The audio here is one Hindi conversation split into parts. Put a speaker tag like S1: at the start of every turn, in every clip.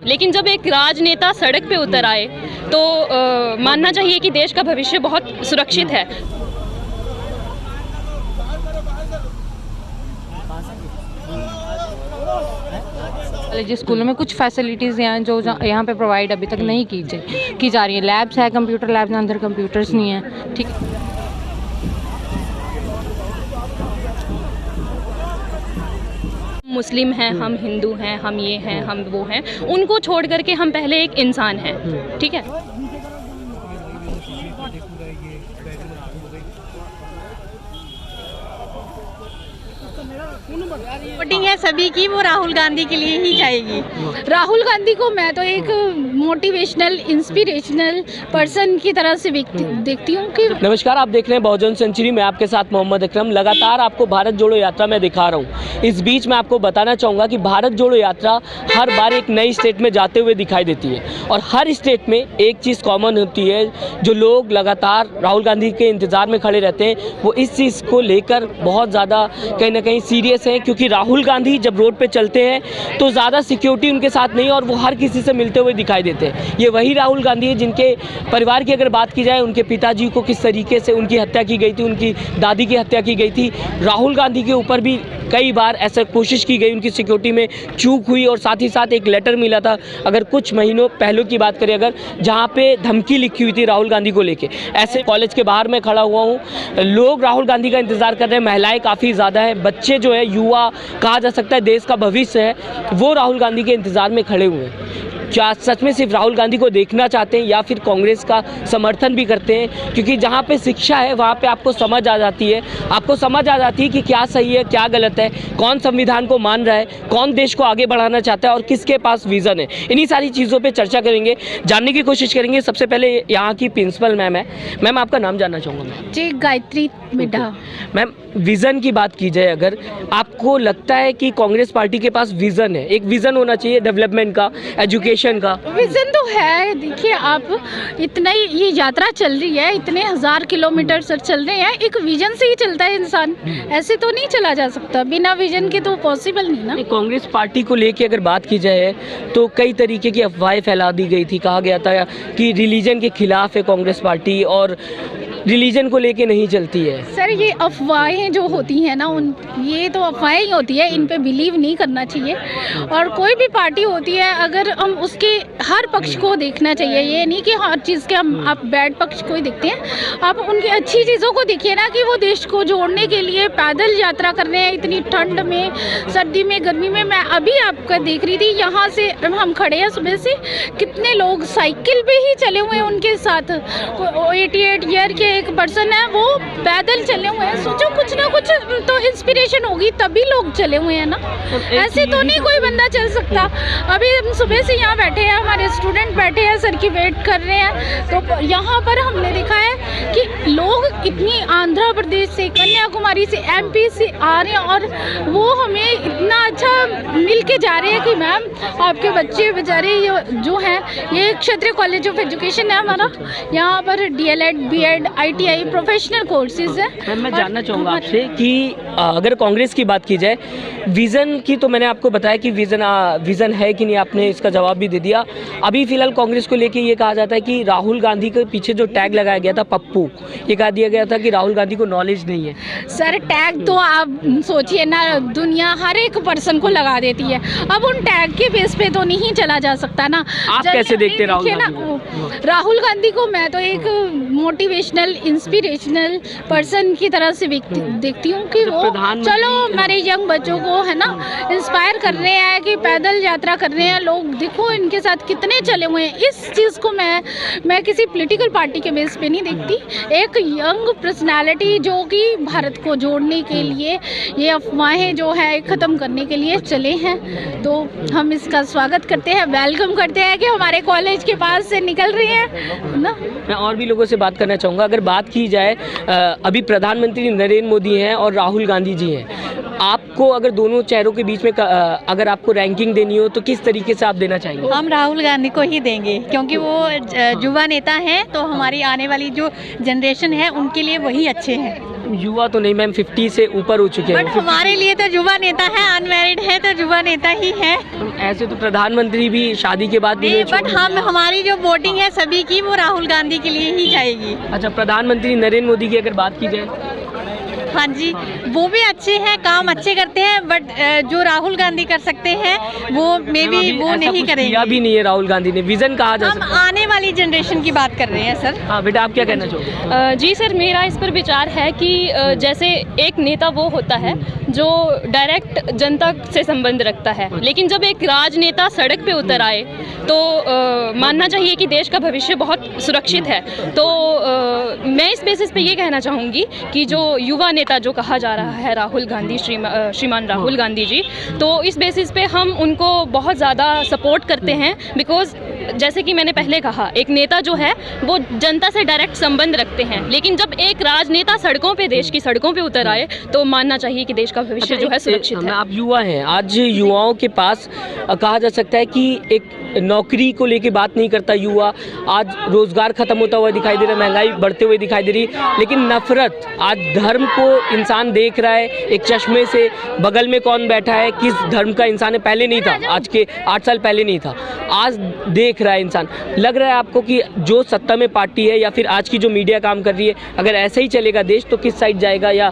S1: लेकिन जब एक राजनेता सड़क पे उतर आए तो मानना चाहिए कि देश का भविष्य बहुत सुरक्षित है।
S2: कॉलेज स्कूलों में कुछ फैसिलिटीज़ हैं जो यहाँ पे प्रोवाइड अभी तक नहीं की जा रही है। लैब्स है, कंप्यूटर लैब्स में अंदर कंप्यूटर्स नहीं है। ठीक,
S1: मुस्लिम हैं, हम हिंदू हैं, हम ये हैं, हम वो हैं, उनको छोड़ करके हम पहले एक इंसान हैं। ठीक है,
S3: वोटिंग है सभी की, वो राहुल गांधी के लिए ही जाएगी। राहुल गांधी को मैं तो एक मोटिवेशनल इंस्पिरेशनल पर्सन की तरह से देखती हूँ कि
S4: नमस्कार, आप देख रहे हैं बहुजन सेंचुरी में आपके साथ मोहम्मद अकरम। लगातार आपको भारत जोड़ो यात्रा में दिखा रहा हूँ। इस बीच मैं आपको बताना चाहूँगा कि भारत जोड़ो यात्रा हर बार एक नई स्टेट में जाते हुए दिखाई देती है और हर स्टेट में एक चीज़ कॉमन होती है। जो लोग लगातार राहुल गांधी के इंतज़ार में खड़े रहते हैं वो इस चीज़ को लेकर बहुत ज़्यादा कहीं ना कहीं सीरियस हैं, क्योंकि राहुल गांधी जब रोड पे चलते हैं तो ज़्यादा सिक्योरिटी उनके साथ नहीं और वो हर किसी से मिलते हुए दिखाई देते हैं। ये वही राहुल गांधी है जिनके परिवार की अगर बात की जाए, उनके पिताजी को किस तरीके से उनकी हत्या की गई थी, उनकी दादी की हत्या की गई थी। राहुल गांधी के ऊपर भी कई बार ऐसा कोशिश की गई, उनकी सिक्योरिटी में चूक हुई और साथ ही साथ एक लेटर मिला था, अगर कुछ महीनों पहले की बात करें अगर, जहाँ पे धमकी लिखी हुई थी राहुल गांधी को लेके। ऐसे कॉलेज के बाहर मैं खड़ा हुआ हूँ, लोग राहुल गांधी का इंतज़ार कर रहे हैं, महिलाएं काफ़ी ज़्यादा है, बच्चे जो है, युवा कहा जा सकता है देश का भविष्य है, वो राहुल गांधी के इंतज़ार में खड़े हुए हैं। क्या सच में सिर्फ राहुल गांधी को देखना चाहते हैं या फिर कांग्रेस का समर्थन भी करते हैं? क्योंकि जहाँ पे शिक्षा है वहाँ पे आपको समझ आ जाती है, कि क्या सही है क्या गलत है, कौन संविधान को मान रहा है, कौन देश को आगे बढ़ाना चाहता है और किसके पास विज़न है। इन्हीं सारी चीज़ों पे चर्चा करेंगे, जानने की कोशिश करेंगे। सबसे पहले यहाँ की प्रिंसिपल मैम है। मैम, आपका नाम जानना चाहूँगा मैं।
S3: जी, गायत्री मिड्ढा।
S4: मैम, विज़न की बात की जाए, अगर आपको लगता है कि कांग्रेस पार्टी के पास विज़न है, एक विज़न होना चाहिए डेवलपमेंट का, एजुकेशन का?
S3: विजन तो है। देखिए, आप इतना ही ये यात्रा चल रही है, इतने 1000 किलोमीटर सर चल रहे हैं, एक विजन से ही चलता है इंसान, ऐसे तो नहीं चला जा सकता, बिना विजन के तो पॉसिबल नहीं ना।
S4: कांग्रेस पार्टी को लेके अगर बात की जाए तो कई तरीके की अफवाहें फैला दी गई थी, कहा गया था कि रिलीजन के खिलाफ है कांग्रेस पार्टी और रिलीजन को लेके नहीं चलती है।
S3: सर, ये अफवाहें जो होती हैं ना, ये तो अफवाहें ही होती है, इन पे बिलीव नहीं करना चाहिए। और कोई भी पार्टी होती है, अगर हम उसके हर पक्ष को देखना चाहिए, ये नहीं कि हर चीज़ के हम आप बैड पक्ष को ही देखते हैं। आप उनकी अच्छी चीज़ों को देखिए ना, कि वो देश को जोड़ने के लिए पैदल यात्रा कर रहे हैं, इतनी ठंड में, सर्दी में, गर्मी में। मैं अभी आपका देख रही थी, यहाँ से हम खड़े हैं सुबह से, कितने लोग साइकिल पे ही चले हुए हैं, उनके साथ 88 ईयर के एक पर्सन है, वो पैदल चले हुए हैं। सोचो, कुछ ना कुछ तो इंस्पिरेशन होगी, तभी लोग चले हुए हैं ना, ऐसे तो नहीं कोई बंदा चल सकता। अभी हम सुबह से यहाँ बैठे हैं, हमारे स्टूडेंट बैठे हैं, सर की वेट कर रहे हैं, तो यहाँ पर हमने देखा है कि लोग इतनी आंध्र प्रदेश से, कन्याकुमारी से, MP से आ रहे हैं और वो हमें इतना अच्छा मिल के जा रहे हैं कि मैम, आपके बच्चे बेचारे जो हैं, ये क्षत्रिय कॉलेज ऑफ एजुकेशन है हमारा, यहाँ पर DLED, BEd, ITI professional courses है।
S4: मैं जानना चाहूँगा आपसे कि अगर कांग्रेस की बात की जाए, विज़न की तो मैंने आपको बताया कि विज़न है कि नहीं, आपने इसका जवाब भी दे दिया। अभी फिलहाल कांग्रेस को लेके ये कहा जाता है कि राहुल गांधी के पीछे जो टैग लगाया गया था पप्पू, ये कहा दिया गया था कि राहुल गांधी को नॉलेज नहीं है।
S3: सर, टैग तो आप सोचिए ना, दुनिया हर एक पर्सन को लगा देती है, अब उन टैग के बेस पे तो नहीं चला जा सकता ना।
S4: आप कैसे देखते
S3: राहुल गांधी को मैं तो एक मोटिवेशनल इंस्पिरेशनल पर्सन की तरह से देखती हूँ कि वो चलो हमारे यंग बच्चों को, है ना, इंस्पायर कर रहे हैं कि पैदल यात्रा कर रहे हैं लोग। देखो इनके साथ कितने चले हुए हैं। इस चीज़ को मैं किसी पॉलिटिकल पार्टी के बेस पे नहीं देखती, एक यंग पर्सनालिटी जो कि भारत को जोड़ने के लिए, ये अफवाहें जो है ख़त्म करने के लिए चले हैं, तो हम इसका स्वागत करते हैं, वेलकम करते हैं कि हमारे कॉलेज के पास से निकल रहे हैं ना।
S4: मैं और भी लोगों से बात करना चाहूँगा। अगर बात की जाए, अभी प्रधानमंत्री नरेंद्र मोदी हैं और राहुल गांधी जी हैं, आपको किसको, अगर दोनों चेहरों के बीच में अगर आपको रैंकिंग देनी हो तो किस तरीके से आप देना चाहेंगे?
S5: हम राहुल गांधी को ही देंगे, क्योंकि वो युवा नेता हैं, तो हमारी आने वाली जो जनरेशन है उनके लिए वही अच्छे हैं।
S4: युवा तो नहीं मैम, 50 से ऊपर हो चुके हैं।
S5: बट हमारे लिए तो युवा नेता है, अनमैरिड है तो युवा नेता ही है।
S4: ऐसे तो प्रधानमंत्री भी शादी के बाद भी
S5: बट हमारी जो वोटिंग है सभी की, वो राहुल गांधी के लिए ही जाएगी।
S4: अच्छा, प्रधानमंत्री नरेंद्र मोदी की अगर बात की जाए?
S5: हाँ जी, वो भी अच्छे हैं, काम अच्छे करते हैं, बट जो राहुल गांधी कर सकते हैं वो मे बी वो नहीं करेंगे।
S4: किया भी नहीं है राहुल गांधी ने, विजन कहा जा
S5: हम आने वाली जनरेशन की बात कर रहे हैं सर।
S4: हाँ बेटा, आप क्या कहना चाहोगे?
S1: जी सर, मेरा इस पर विचार है कि जैसे एक नेता वो होता है जो डायरेक्ट जनता से संबंध रखता है, लेकिन जब एक राजनेता सड़क पे उतर आए तो मानना चाहिए कि देश का भविष्य बहुत सुरक्षित है। तो मैं इस बेसिस पे ये कहना चाहूँगी कि जो युवा नेता जो कहा जा रहा है राहुल गांधी, श्रीमान राहुल गांधी जी, तो इस बेसिस पे हम उनको बहुत ज़्यादा सपोर्ट करते हैं। बिकॉज जैसे कि मैंने पहले कहा, एक नेता जो है वो जनता से डायरेक्ट संबंध रखते हैं, लेकिन जब एक राजनेता सड़कों पे, देश की सड़कों पे उतर आए तो मानना चाहिए कि देश का भविष्य जो है सुरक्षित है।
S4: आप युवा हैं, आज युवाओं के पास कहा जा सकता है कि एक नौकरी को लेके बात नहीं करता युवा। आज रोजगार खत्म होता हुआ दिखाई दे रहा है, महंगाई बढ़ते हुए दिखाई दे रही, लेकिन नफरत, आज धर्म को इंसान देख रहा है एक चश्मे से, बगल में कौन बैठा है, किस धर्म का इंसान है, पहले नहीं था, आज के 8 साल पहले नहीं था, आज देख रहा है इंसान। लग रहा है आपको कि जो सत्ता में पार्टी है या फिर आज की जो मीडिया काम कर रही है, अगर ऐसे ही चलेगा देश तो किस साइड जाएगा या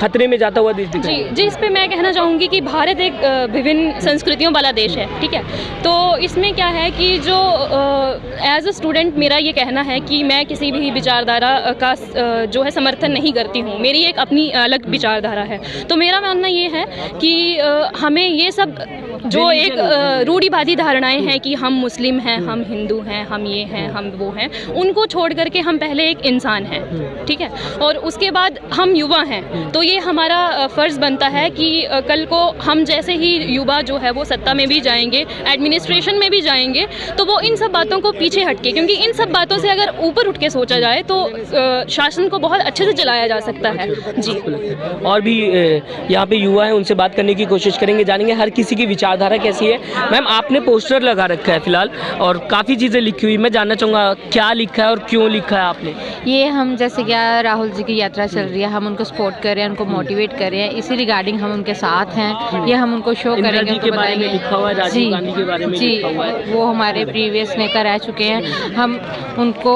S4: खतरे में जाता हुआ देश दिखाई?
S1: जी, इस पे मैं कहना चाहूँगी कि भारत एक विभिन्न संस्कृतियों वाला देश है, ठीक है। तो इसमें क्या है कि जो एज अ स्टूडेंट मेरा ये कहना है कि मैं किसी भी विचारधारा का जो है समर्थन नहीं करती हूँ, मेरी एक अपनी अलग विचारधारा है। तो मेरा मानना ये है कि हमें ये सब जो एक रूढ़िवादी धारणाएं हैं कि हम मुस्लिम हैं, हम हिंदू हैं, हम ये हैं, हम वो हैं, उनको छोड़ करके हम पहले एक इंसान हैं, ठीक है, और उसके बाद हम युवा हैं। तो ये हमारा फ़र्ज़ बनता है कि कल को हम जैसे ही युवा जो है वो सत्ता में भी जाएंगे, एडमिनिस्ट्रेशन में भी जाएंगे, तो वो इन सब बातों को पीछे हटके, क्योंकि इन सब बातों से अगर ऊपर उठ के सोचा जाए तो शासन को बहुत अच्छे से चलाया जा सकता है। जी,
S4: और भी यहाँ पे युवा हैं, उनसे बात करने की कोशिश करेंगे, जानेंगे हर किसी की विचारधारा कैसी है। मैम, आपने पोस्टर लगा रखा है फिलहाल और काफ़ी चीज़ें लिखी हुई, मैं जानना चाहूँगा क्या लिखा है और क्यों लिखा है आपने?
S2: ये हम जैसे क्या राहुल जी की यात्रा चल रही है, हम उनको सपोर्ट कर रहे हैं, उनको मोटिवेट कर रहे हैं, इसी रिगार्डिंग हम उनके साथ हैं। ये हम उनको शो करेंगे, उनको बताएंगे।
S4: लिखा हुआ है, राजीव गांधी के बारे में लिखा हुआ है,
S2: वो हमारे प्रीवियस नेता रह चुके हैं। हम उनको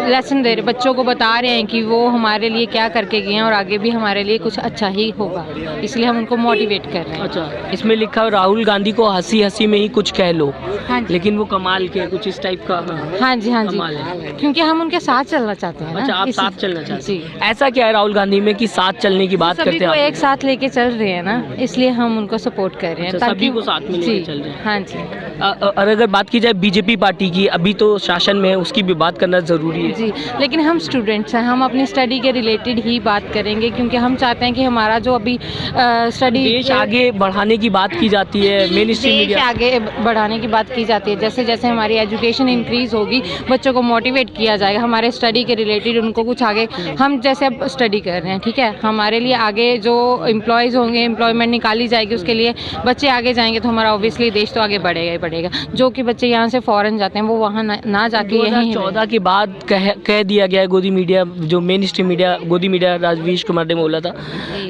S2: लेसन दे रहे, बच्चों को बता रहे हैं कि वो हमारे लिए क्या करके गए हैं और आगे भी हमारे लिए कुछ अच्छा ही होगा, इसलिए हम उनको मोटिवेट कर रहे हैं।
S4: अच्छा, इसमें लिखा है राहुल गांधी को हंसी हंसी में ही कुछ कह लो।
S2: हाँ जी,
S4: लेकिन वो कमाल के कुछ इस टाइप का।
S2: हाँ जी, हाँ जी,
S4: कमाल है।
S2: क्योंकि हम उनके साथ चलना चाहते हैं ना।
S4: अच्छा, आप साथ चलना चाहते हैं?
S2: जी,
S4: ऐसा क्या है राहुल गांधी में कि साथ चलने की बात
S2: सभी
S4: करते
S2: को
S4: हैं?
S2: एक साथ लेके चल रहे हैं ना, इसलिए हम उनको सपोर्ट कर रहे हैं।
S4: अच्छा, सभी को साथ में लेके चल रहे हैं।
S2: हाँ जी।
S4: और अगर बात की जाए बीजेपी पार्टी की, अभी तो शासन में है, उसकी भी बात करना ज़रूरी है।
S2: जी, लेकिन हम स्टूडेंट्स हैं, हम अपनी स्टडी के रिलेटेड ही बात करेंगे, क्योंकि हम चाहते हैं कि हमारा जो अभी स्टडी,
S4: देश आगे बढ़ाने की बात की जाती है, मेन स्ट्रीम
S2: देश
S4: मीडिया
S2: आगे बढ़ाने की बात की जाती है। जैसे जैसे हमारी एजुकेशन इंक्रीज होगी, बच्चों को मोटिवेट किया जाएगा हमारे स्टडी के रिलेटेड, उनको कुछ आगे, हम जैसे अब स्टडी कर रहे हैं, ठीक है, हमारे लिए आगे जो एम्प्लॉयज़ होंगे, एम्प्लॉयमेंट निकाली जाएगी, उसके लिए बच्चे आगे जाएंगे तो हमारा ऑब्वियसली देश तो आगे बढ़ेगा ही बढ़ेगा। जो कि बच्चे यहाँ से फॉरेन जाते हैं वो वहाँ ना जाके यहीं
S4: 2014 के बाद कह दिया गया है, गोदी मीडिया, जो मेन स्ट्रीम मीडिया, गोदी मीडिया राजवीश कुमार ने बोला था,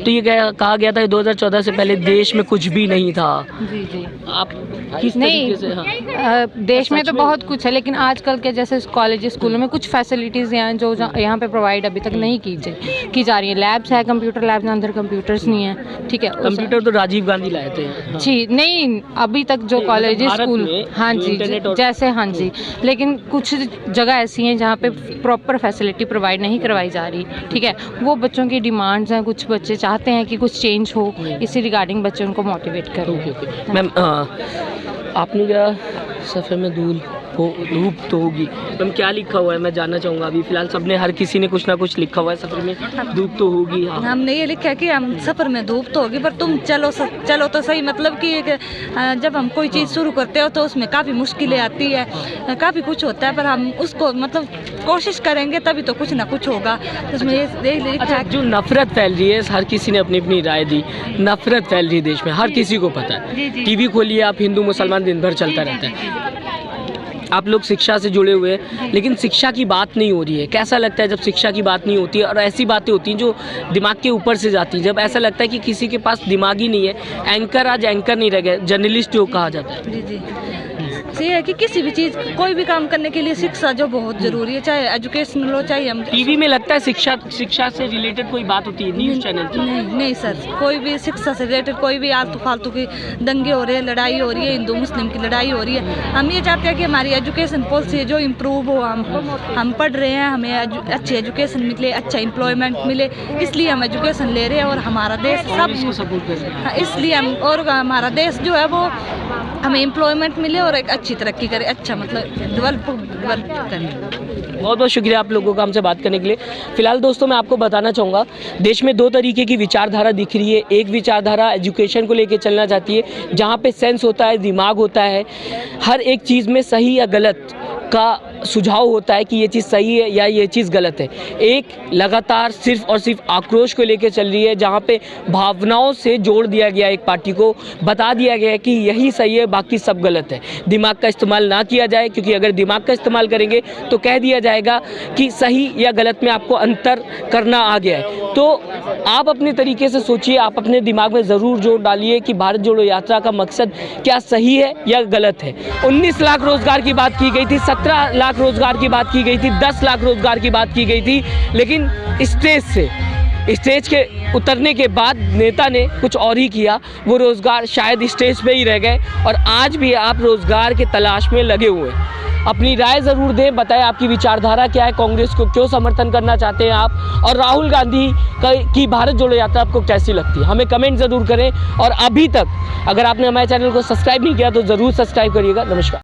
S4: तो ये कहा गया था कि 2014 से पहले देश में कुछ भी नहीं था।
S2: जी जी,
S4: आप किस तरीके से? हाँ,
S2: देश में तो बहुत कुछ है, लेकिन आजकल के जैसे कॉलेज स्कूलों में कुछ फैसिलिटीज़ हैं जो यहाँ पे प्रोवाइड अभी तक नहीं की जा रही है। लैब्स है, कंप्यूटर लैब्स, अंदर कंप्यूटर्स नहीं है, ठीक है।
S4: कंप्यूटर तो राजीव गांधी लाए थे। हाँ।
S2: जी नहीं, अभी तक जो कॉलेज स्कूल, हाँ जी, जैसे, हाँ जी, लेकिन कुछ जगह ऐसी हैं जहाँ पे प्रॉपर फैसिलिटी प्रोवाइड नहीं करवाई जा रही, ठीक है। वो बच्चों की डिमांड्स हैं, कुछ बच्चे चाहते हैं कि कुछ चेंज हो, इसी रिगार्डिंग बच्चे उनको मोटिवेट करें।
S4: मैम, आपने क्या सफ़र में धूप तो होगी, मैम क्या लिखा हुआ है मैं जानना चाहूँगा। अभी फिलहाल सबने, हर किसी ने कुछ ना कुछ लिखा हुआ है, सफ़र में धूप तो होगी। हाँ,
S5: हमने ये लिखा है कि हम सफ़र में धूप तो होगी, पर तुम चलो तो सही। मतलब कि जब हम कोई चीज़ शुरू करते हो तो उसमें काफ़ी मुश्किलें आती है, काफ़ी कुछ होता है, पर हम उसको मतलब
S6: कोशिश करेंगे तभी तो कुछ ना कुछ होगा। तो उसमें ये लिखा
S4: अच्छा,
S6: है
S4: जो नफरत फैल रही है, हर किसी ने अपनी अपनी राय दी, नफरत फैल रही है देश में, हर किसी को पता है। टीवी खोलिए आप, हिंदू मुसलमान दिन भर चलता रहता है। आप लोग शिक्षा से जुड़े हुए हैं, लेकिन शिक्षा की बात नहीं हो रही है। कैसा लगता है जब शिक्षा की बात नहीं होती है और ऐसी बातें होती हैं जो दिमाग के ऊपर से जाती हैं, जब ऐसा लगता है कि किसी के पास दिमाग ही नहीं है। एंकर आज एंकर नहीं रह गए, जर्नलिस्ट जो कहा जाता है।
S6: जी जी ये है कि किसी भी चीज़ कोई भी काम करने के लिए शिक्षा जो बहुत ज़रूरी है, चाहे एजुकेशनल हो चाहे हम
S4: टीवी में लगता है शिक्षा से रिलेटेड कोई बात होती है न्यूज़ चैनल की?
S6: नहीं सर, कोई भी शिक्षा से रिलेटेड कोई भी आलतू फालतू की दंगे हो रहे हैं, लड़ाई हो रही है, हिंदू मुस्लिम की लड़ाई हो रही है। हम ये चाहते हैं कि हमारी एजुकेशन पॉलिसी जो इम्प्रूव हो, हम पढ़ रहे हैं, हमें अच्छी एजुकेशन मिले, अच्छा एम्प्लॉयमेंट मिले, इसलिए हम एजुकेशन ले रहे हैं। और हमारा देश सब
S4: इसको सपोर्ट कर रहे हैं।
S6: इसलिए हम, और हमारा देश जो है वो हमें एम्प्लॉयमेंट मिले और एक अच्छी तरक्की करे, अच्छा मतलब डेवलप करें।
S4: बहुत बहुत शुक्रिया आप लोगों का हमसे बात करने के लिए। फिलहाल दोस्तों मैं आपको बताना चाहूँगा, देश में दो तरीके की विचारधारा दिख रही है। एक विचारधारा एजुकेशन को लेकर चलना चाहती है, जहाँ पे सेंस होता है, दिमाग होता है, हर एक चीज़ में सही या गलत का सुझाव होता है कि ये चीज़ सही है या ये चीज़ गलत है। एक लगातार सिर्फ और सिर्फ आक्रोश को लेकर चल रही है, जहाँ पे भावनाओं से जोड़ दिया गया, एक पार्टी को बता दिया गया है कि यही सही है, बाकी सब गलत है। दिमाग का इस्तेमाल ना किया जाए, क्योंकि अगर दिमाग का इस्तेमाल करेंगे तो कह दिया जाएगा कि सही या गलत में आपको अंतर करना आ गया है। तो आप अपने तरीके से सोचिए, आप अपने दिमाग में ज़रूर जोड़ डालिए कि भारत जोड़ो यात्रा का मकसद क्या सही है या गलत है। 19 लाख रोजगार की बात की गई थी, 17 लाख रोजगार की बात की गई थी, 10 लाख रोजगार की बात की गई थी, लेकिन स्टेज के उतरने के बाद नेता ने कुछ और ही किया। वो रोज़गार शायद स्टेज पे ही रह गए और आज भी आप रोज़गार के तलाश में लगे हुए हैं। अपनी राय ज़रूर दें, बताएं आपकी विचारधारा क्या है, कांग्रेस को क्यों समर्थन करना चाहते हैं आप, और राहुल गांधी की भारत जोड़ो यात्रा आपको कैसी लगती है, हमें कमेंट ज़रूर करें। और अभी तक अगर आपने हमारे चैनल को सब्सक्राइब नहीं किया तो ज़रूर सब्सक्राइब करिएगा। नमस्कार।